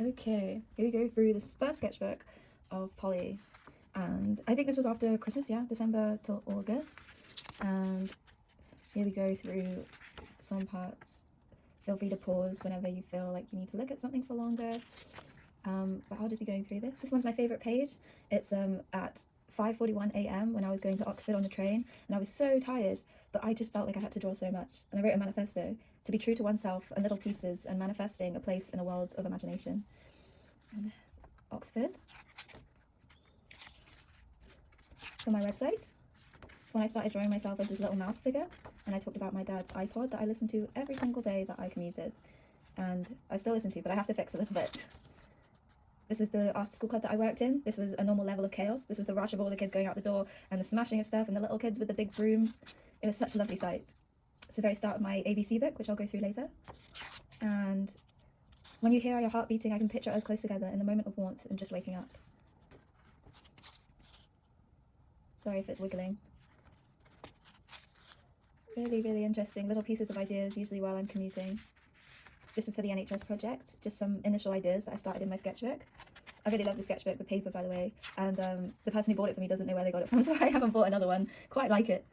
Okay, here we go through this first sketchbook of Polly, and I think this was after Christmas, yeah, December till August. And here we go through some parts. Feel free to pause whenever you feel like you need to look at something for longer. But I'll just be going through this. This one's my favourite page. It's at 5:41 a.m. when I was going to Oxford on the train, and I was so tired, but I just felt like I had to draw so much. And I wrote a manifesto to be true to oneself and little pieces and manifesting a place in a world of imagination. And Oxford. For my website. So when I started drawing myself as this little mouse figure, and I talked about my dad's iPod that I listened to every single day that I commuted. And I still listen to, but I have to fix a little bit. This was the after school club that I worked in. This was a normal level of chaos. This was the rush of all the kids going out the door and the smashing of stuff and the little kids with the big brooms. It was such a lovely sight. It's the very start of my ABC book, which I'll go through later. And when you hear your heart beating, I can picture us close together in the moment of warmth and just waking up. Sorry if it's wiggling. Really, really interesting little pieces of ideas, usually while I'm commuting. This was for the NHS project, just some initial ideas that I started in my sketchbook. I really love the sketchbook, the paper, by the way, and the person who bought it for me doesn't know where they got it from, so I haven't bought another one. Quite like it.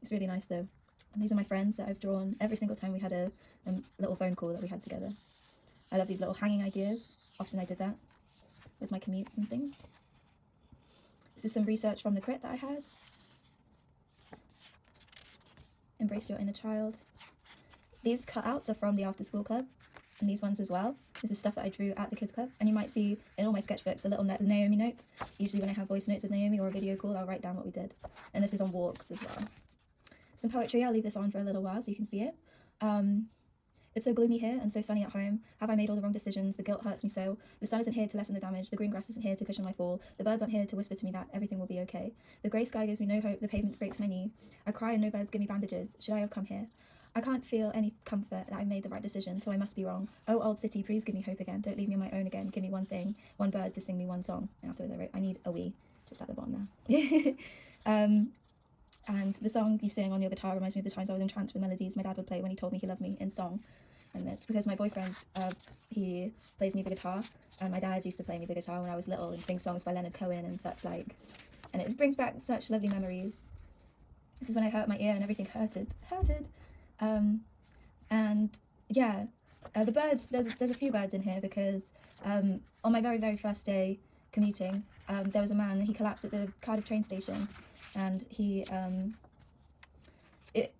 It's really nice though. And these are my friends that I've drawn every single time we had a little phone call that we had together. I love these little hanging ideas. Often I did that with my commutes and things. This is some research from the crit that I had. Embrace your inner child. These cutouts are from the after school club, and these ones as well. This is stuff that I drew at the kids club, and you might see in all my sketchbooks a little Naomi note. Usually when I have voice notes with Naomi or a video call, I'll write down what we did. And this is on walks as well. Some poetry. I'll leave this on for a little while so you can see it. It's so gloomy here and so sunny at home. Have I made all the wrong decisions? The guilt hurts me so. The sun isn't here to lessen the damage. The green grass isn't here to cushion my fall. The birds aren't here to whisper to me that everything will be okay. The grey sky gives me no hope. The pavement scrapes my knee. I cry and no birds give me bandages. Should I have come here? I can't feel any comfort that I made the right decision, so I must be wrong. Oh, old city, please give me hope again. Don't leave me on my own again. Give me one thing, one bird to sing me one song. And afterwards I wrote, I need a wee, just at the bottom there. And the song you sing on your guitar reminds me of the times I was entranced with melodies my dad would play when he told me he loved me in song. And it's because my boyfriend, he plays me the guitar. My dad used to play me the guitar when I was little and sing songs by Leonard Cohen and such like. And it brings back such lovely memories. This is when I hurt my ear and everything hurted. And yeah, the birds, there's a few birds in here because on my very, very first day commuting, there was a man, he collapsed at the Cardiff train station, and he,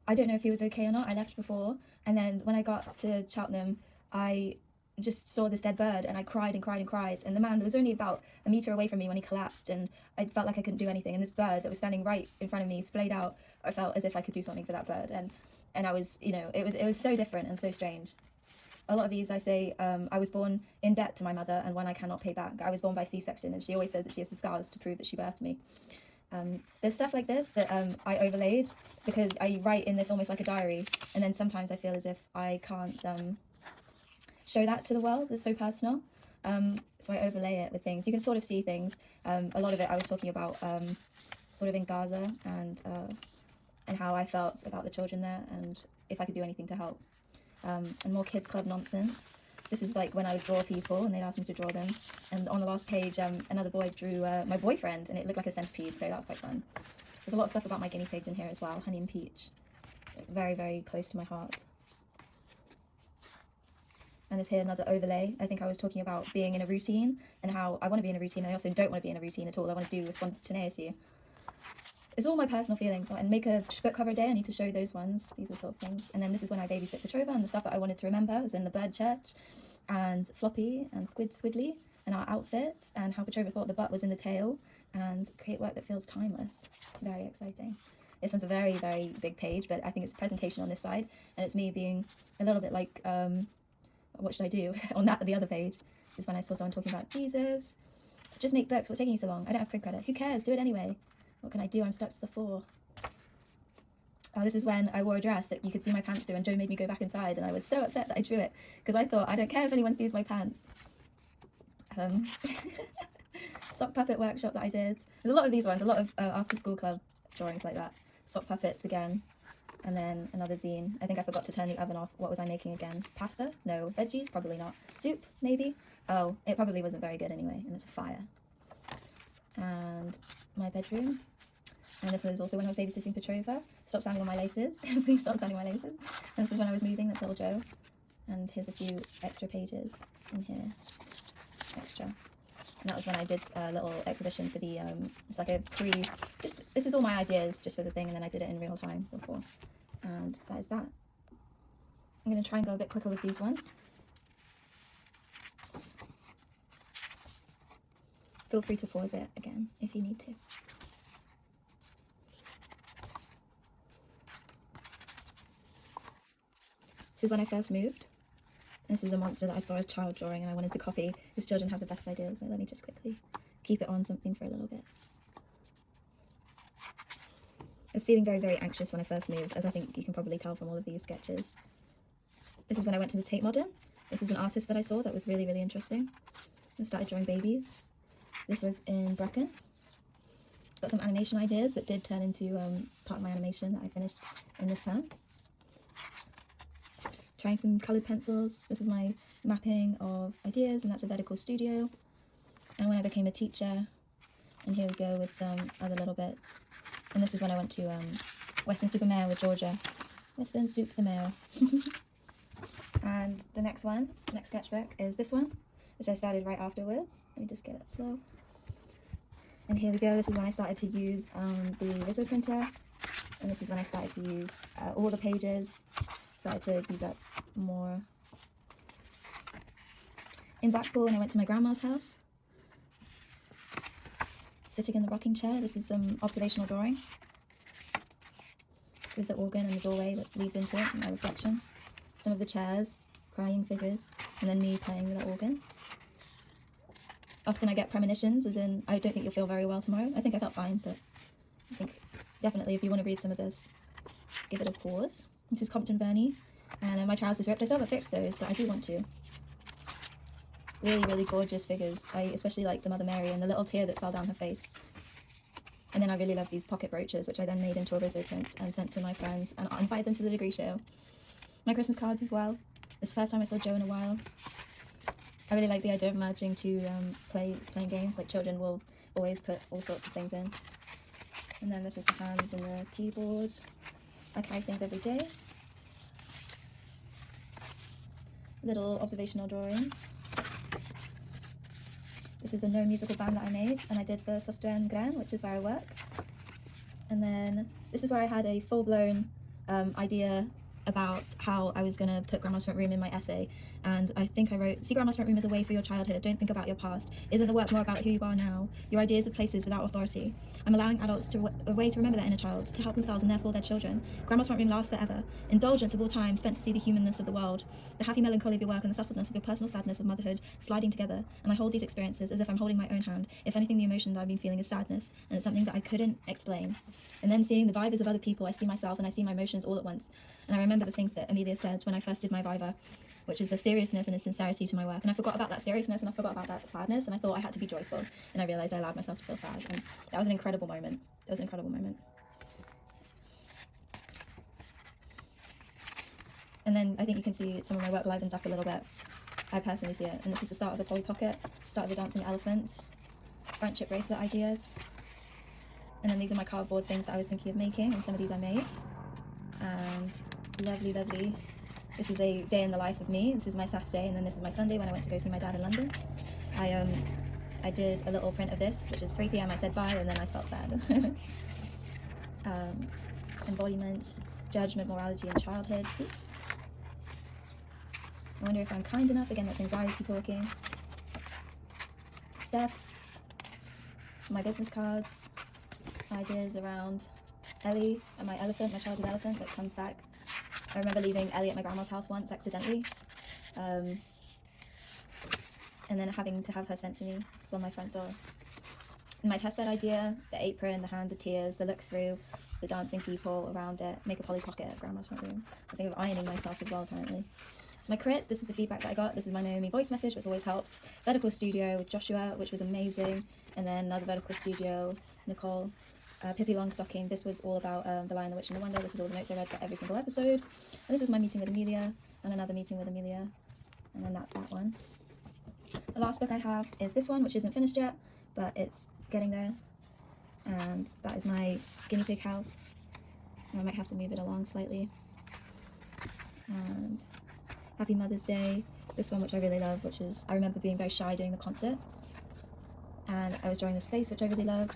I don't know if he was okay or not. I left before, and then when I got to Cheltenham, I just saw this dead bird and I cried and cried and cried, and the man was only about a metre away from me when he collapsed, and I felt like I couldn't do anything, and this bird that was standing right in front of me splayed out. I felt as if I could do something for that bird, and I was, you know, it was so different and so strange. A lot of these I say, I was born in debt to my mother and one I cannot pay back. I was born by C-section, and she always says that she has the scars to prove that she birthed me. There's stuff like this that I overlaid because I write in this almost like a diary, and then sometimes I feel as if I can't show that to the world. It's so personal, so I overlay it with things. You can sort of see things. A lot of it I was talking about sort of in Gaza and how I felt about the children there and if I could do anything to help. And more kids club nonsense. This is like when I would draw people and they'd ask me to draw them. And on the last page, another boy drew my boyfriend, and it looked like a centipede, so that was quite fun. There's a lot of stuff about my guinea pigs in here as well, Honey and Peach. Very, very close to my heart. And there's here another overlay. I think I was talking about being in a routine and how I want to be in a routine, and I also don't want to be in a routine at all. I want to do with spontaneity. It's all my personal feelings, and make a book cover a day. I need to show those ones. These are sort of things. And then this is when I babysit Petrova, and the stuff that I wanted to remember was in the bird church, and Floppy, and Squidly, and our outfits, and how Petrova thought the butt was in the tail, and create work that feels timeless. Very exciting. This one's a very, very big page, but I think it's a presentation on this side, and it's me being a little bit like, what should I do? On the other page is when I saw someone talking about Jesus. Just make books. What's taking you so long? I don't have print credit. Who cares? Do it anyway. What can I do? I'm stuck to the floor. This is when I wore a dress that you could see my pants through, and Joe made me go back inside, and I was so upset that I drew it because I thought, I don't care if anyone sees my pants. Sock puppet workshop that I did. There's a lot of these ones, a lot of after school club drawings like that. Sock puppets again. And then another zine. I think I forgot to turn the oven off. What was I making again? Pasta? No. Veggies? Probably not. Soup? Maybe? Oh, it probably wasn't very good anyway, and it's a fire. And my bedroom. And this was also when I was babysitting Petrova. Stop standing on my laces. Please stop standing on my laces. And this was when I was moving. That's little Joe. And here's a few extra pages in here. Extra. And that was when I did a little exhibition for the, it's like a this is all my ideas just for the thing, and then I did it in real time before. And that is that. I'm going to try and go a bit quicker with these ones. Feel free to pause it again if you need to. This is when I first moved. This is a monster that I saw a child drawing and I wanted to copy. These children have the best ideas, so let me just quickly keep it on something for a little bit. I was feeling very, very anxious when I first moved, as I think you can probably tell from all of these sketches. This is when I went to the Tate Modern. This is an artist that I saw that was really, really interesting. I started drawing babies. This was in Brecon. Got some animation ideas that did turn into part of my animation that I finished in this term. Trying some coloured pencils. This is my mapping of ideas, and that's a vertical studio. And when I became a teacher, and here we go with some other little bits. And this is when I went to Weston-super-Mare with Georgia. Weston-super-Mare. And the next sketchbook is this one, which I started right afterwards. Let me just get it slow. And here we go. This is when I started to use the Rizzo printer. And this is when I started to use all the pages. Started to use up more. In Blackpool, when I went to my grandma's house, sitting in the rocking chair. This is some observational drawing. This is the organ and the doorway that leads into it, my reflection. Some of the chairs, crying figures, and then me playing the organ. Often I get premonitions, as in, I don't think you'll feel very well tomorrow. I think I felt fine, but I think definitely if you want to read some of this, give it a pause. This is Compton Bernie, and my trousers ripped. I still haven't fixed those, but I do want to. Really, really gorgeous figures. I especially liked the Mother Mary and the little tear that fell down her face. And then I really love these pocket brooches, which I then made into a Rizzo print and sent to my friends and invited them to the degree show. My Christmas cards as well. This is the first time I saw Joe in a while. I really like the idea of merging to playing games. Like, children will always put all sorts of things in. And then this is the hands and the keyboard. I carry things every day. Little observational drawings. This is a no musical band that I made, and I did for Sosten Gran, which is where I work. And then this is where I had a full-blown idea about how I was going to put Grandma's Front Room in my essay. And I think I wrote, see Grandma's Front Room as a way for your childhood. Don't think about your past. Isn't the work more about who you are now? Your ideas of places without authority. I'm allowing adults a way to remember their inner child, to help themselves and therefore their children. Grandma's Front Room lasts forever. Indulgence of all time spent to see the humanness of the world. The happy melancholy of your work and the subtleness of your personal sadness of motherhood sliding together. And I hold these experiences as if I'm holding my own hand. If anything, the emotion that I've been feeling is sadness, and it's something that I couldn't explain. And then seeing the vibers of other people, I see myself and I see my emotions all at once. And I remember the things that Amelia said when I first did my Viva, which is a seriousness and a sincerity to my work. And I forgot about that seriousness and I forgot about that sadness, and I thought I had to be joyful. And I realised I allowed myself to feel sad. And that was an incredible moment. It was an incredible moment. And then I think you can see some of my work livens up a little bit. I personally see it. And this is the start of the Polly Pocket, start of the Dancing Elephants, friendship bracelet ideas. And then these are my cardboard things that I was thinking of making, and some of these I made. And lovely, lovely. This is a day in the life of me. This is my Saturday, and then this is my Sunday when I went to go see my dad in London. I did a little print of this, which is 3 p.m. I said bye, and then I felt sad. Embodiment, judgment, morality, and childhood. Oops. I wonder if I'm kind enough. Again, that's anxiety talking. Steph. My business cards. Ideas around Ellie and my elephant, my childhood elephant that comes back. I remember leaving Ellie at my grandma's house once accidentally, and then having to have her sent to me. It's on my front door. And my testbed idea, the apron, the hand, the tears, the look through, the dancing people around it, make a Polly Pocket at Grandma's Front Room. I think of ironing myself as well, apparently. So my crit, this is the feedback that I got. This is my Naomi voice message, which always helps. Vertical studio with Joshua, which was amazing. And then another vertical studio, Nicole. Pippi Longstocking. This was all about The Lion, the Witch and the Wonder. This is all the notes I read for every single episode. And this is my meeting with Amelia, and another meeting with Amelia, and then that's that one. The last book I have is this one, which isn't finished yet, but it's getting there. And that is my guinea pig house. And I might have to move it along slightly. And Happy Mother's Day. This one, which I really love, which is, I remember being very shy during the concert. And I was drawing this face, which I really love.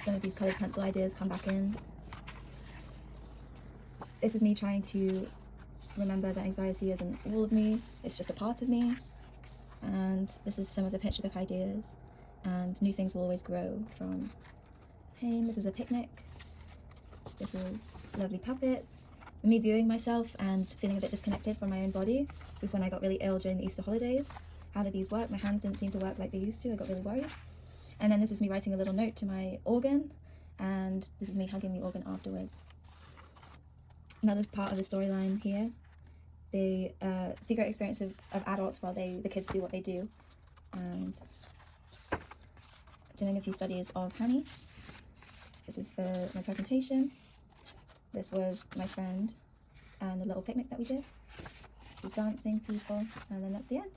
Some of these coloured pencil ideas come back in. This is me trying to remember that anxiety isn't all of me, it's just a part of me. And this is some of the picture book ideas. And new things will always grow from pain. This is a picnic. This is lovely puppets. Me viewing myself and feeling a bit disconnected from my own body. This is when I got really ill during the Easter holidays. How did these work? My hands didn't seem to work like they used to. I got really worried. And then this is me writing a little note to my organ, and this is me hugging the organ afterwards. Another part of the storyline here, the secret experience of adults while the kids do what they do, and doing a few studies of Hanny. This is for my presentation. This was my friend and a little picnic that we did. This is dancing people, and then that's the end.